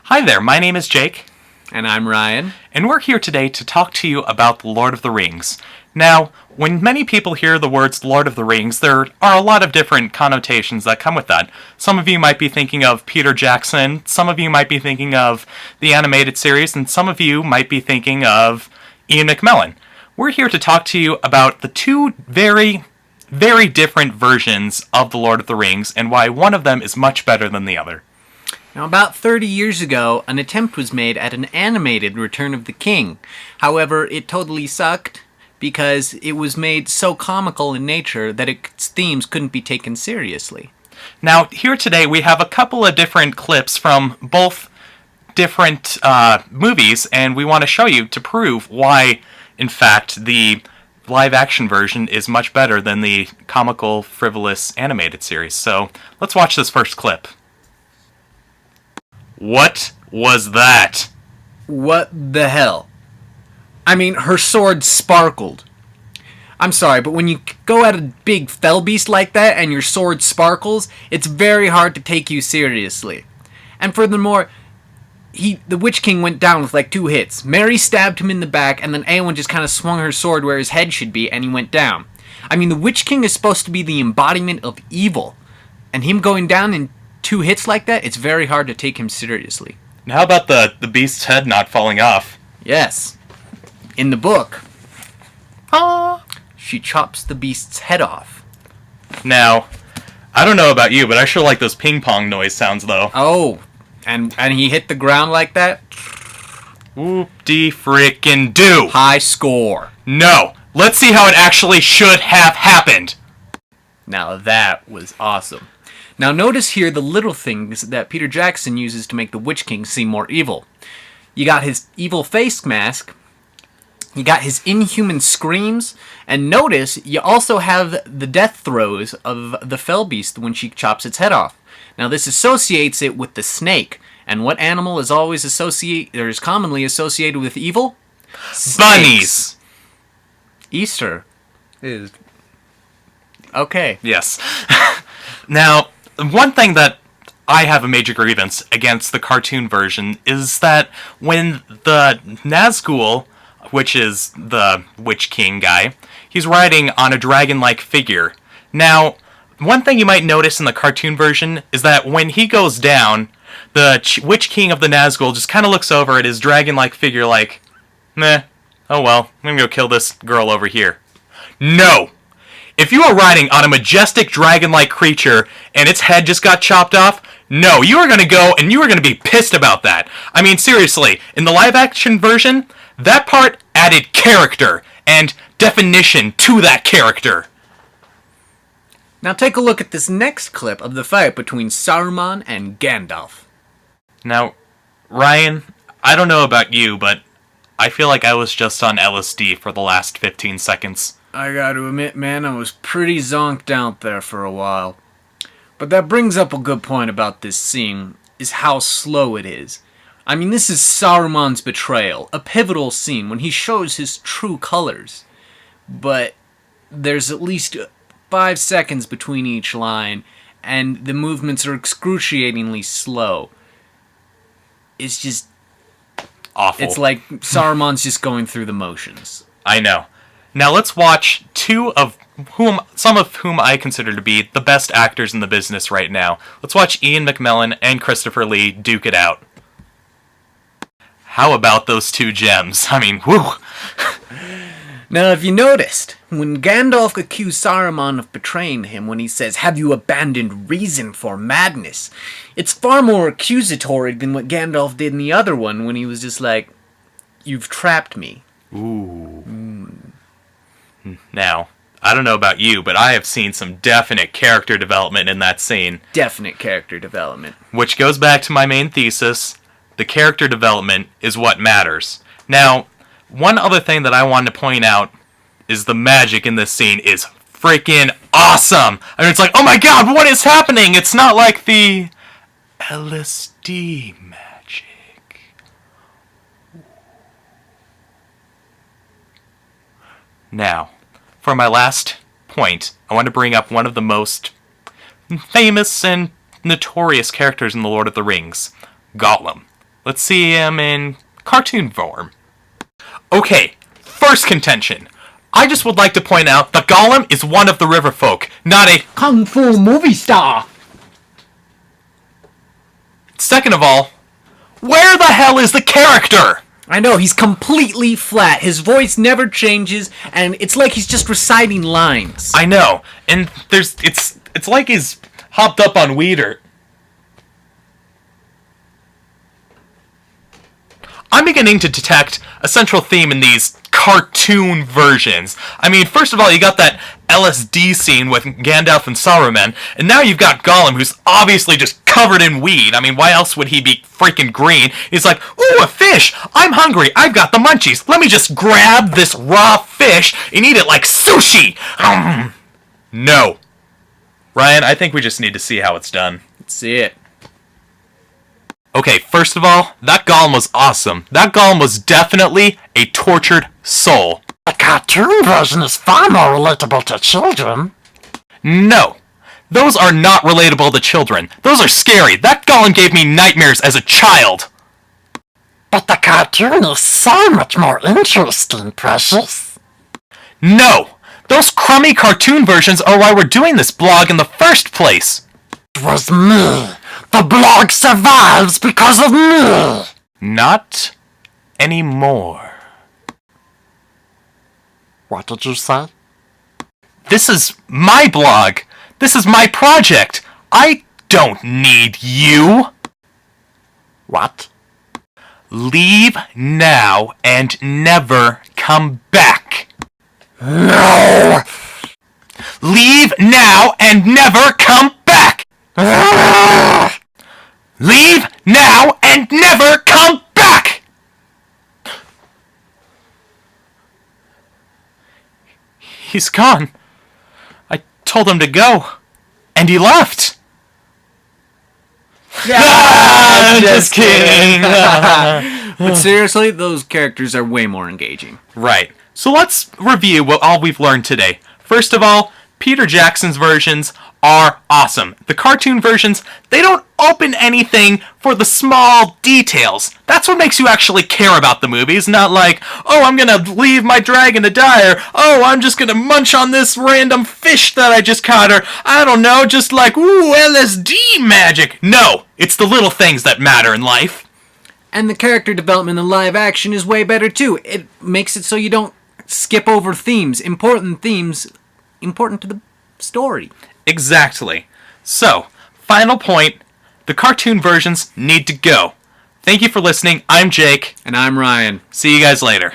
Hi there, my name is Jake, And I'm Ryan. and we're here today to talk to you about The Lord of the Rings. Now, when many people hear the words Lord of the Rings, there are a lot of different connotations that come with that. Some of you might be thinking of Peter Jackson, some of you might be thinking of the animated series, and some of you might be thinking of Ian McKellen. We're here to talk to you about the two very different versions of The Lord of the Rings and why one of them is much better than the other. Now, about 30 years ago, an attempt was made at an animated Return of the King. However, it totally sucked because it was made so comical in nature that its themes couldn't be taken seriously. Now, here today we have a couple of different clips from both different movies, and we want to show you to prove why, in fact, the live-action version is much better than the comical, frivolous animated series. So, let's watch this first clip. What was that? What the hell? I mean, her sword sparkled. I'm sorry, but when you go at a big fell beast like that and your sword sparkles, it's very hard to take you seriously. And furthermore, the Witch King went down with like 2 hits. Mary stabbed him in the back, and then Eowyn just kind of swung her sword where his head should be, and he went down. I mean, the Witch King is supposed to be the embodiment of evil, and him going down in 2 hits like that, it's very hard to take him seriously. And how about the beast's head not falling off? Yes. In the book, she chops the beast's head off. Now, I don't know about you, but I sure like those ping pong noise sounds, though. Oh, and he hit the ground like that? Whoop-de-frickin-do! High score. No! Let's see how it actually should have happened! Now that was awesome. Now notice here the little things that Peter Jackson uses to make the Witch King seem more evil. You got his evil face mask, you got his inhuman screams, and notice you also have the death throes of the fell beast when she chops its head off. Now this associates it with the snake, and what animal is commonly associated with evil? Bunnies! Easter is okay. Yes. Now, one thing that I have a major grievance against the cartoon version is that when the Nazgul, which is the Witch King guy, he's riding on a dragon-like figure. Now, one thing you might notice in the cartoon version is that when he goes down, the Witch King of the Nazgul just kind of looks over at his dragon-like figure like, meh, oh well, I'm gonna go kill this girl over here. No! If you are riding on a majestic dragon-like creature and its head just got chopped off, no, you are going to go and you are going to be pissed about that. I mean, seriously, in the live-action version, that part added character and definition to that character. Now take a look at this next clip of the fight between Saruman and Gandalf. Now, Ryan, I don't know about you, but I feel like I was just on LSD for the last 15 seconds. I gotta admit, man, I was pretty zonked out there for a while. But that brings up a good point about this scene, is how slow it is. I mean, this is Saruman's betrayal, a pivotal scene when he shows his true colors. But there's at least 5 seconds between each line, and the movements are excruciatingly slow. It's just Awful. It's like Saruman's just going through the motions. I know. Now let's watch some of whom I consider to be the best actors in the business right now. Let's watch Ian McKellen and Christopher Lee duke it out. How about those 2 gems? I mean, whew! Now, if you noticed, when Gandalf accused Saruman of betraying him when he says, "Have you abandoned reason for madness?" it's far more accusatory than what Gandalf did in the other one when he was just like, "You've trapped me." Ooh. Now, I don't know about you, but I have seen some definite character development in that scene. Definite character development. Which goes back to my main thesis, the character development is what matters. Now, one other thing that I wanted to point out is the magic in this scene is freaking awesome! I mean, it's like, oh my god, what is happening? It's not like the LSD magic. Now, for my last point, I want to bring up one of the most famous and notorious characters in The Lord of the Rings, Gollum. Let's see him in cartoon form. Okay, first contention. I just would like to point out that Gollum is one of the river folk, not a Kung Fu movie star. Second of all, where the hell is the character? I know, he's completely flat. His voice never changes, and it's like he's just reciting lines. I know, and it's like he's hopped up on weed or... I'm beginning to detect a central theme in these cartoon versions. I mean, first of all, you got that LSD scene with Gandalf and Saruman, and now you've got Gollum, who's obviously just covered in weed. I mean, why else would he be freaking green? He's like, ooh, a fish! I'm hungry! I've got the munchies! Let me just grab this raw fish and eat it like sushi! No. Ryan, I think we just need to see how it's done. Let's see it. Okay, first of all, that Gollum was awesome. That Gollum was definitely a tortured soul. The cartoon version is far more relatable to children. No. Those are not relatable to children. Those are scary. That Gollum gave me nightmares as a child. But the cartoon is so much more interesting, Precious. No. Those crummy cartoon versions are why we're doing this blog in the first place. It was me. The blog survives because of me. Not anymore. What did you say? This is my blog. This is my project. I don't need you. What? Leave now and never come back. No! Leave now and never come back. Leave now and never come back! He's gone. I told him to go. And he left. I'm just kidding. But seriously, those characters are way more engaging. Right. So let's review what all we've learned today. First of all, Peter Jackson's versions are awesome. The cartoon versions, they don't open anything for the small details. That's what makes you actually care about the movies, not like, oh, I'm gonna leave my dragon to die, or, oh, I'm just gonna munch on this random fish that I just caught, or, I don't know, just like, ooh, LSD magic. No, it's the little things that matter in life. And the character development in live action is way better too. It makes it so you don't skip over themes, important to the story. Exactly. So, final point, the cartoon versions need to go. Thank you for listening. I'm Jake. And I'm Ryan. See you guys later.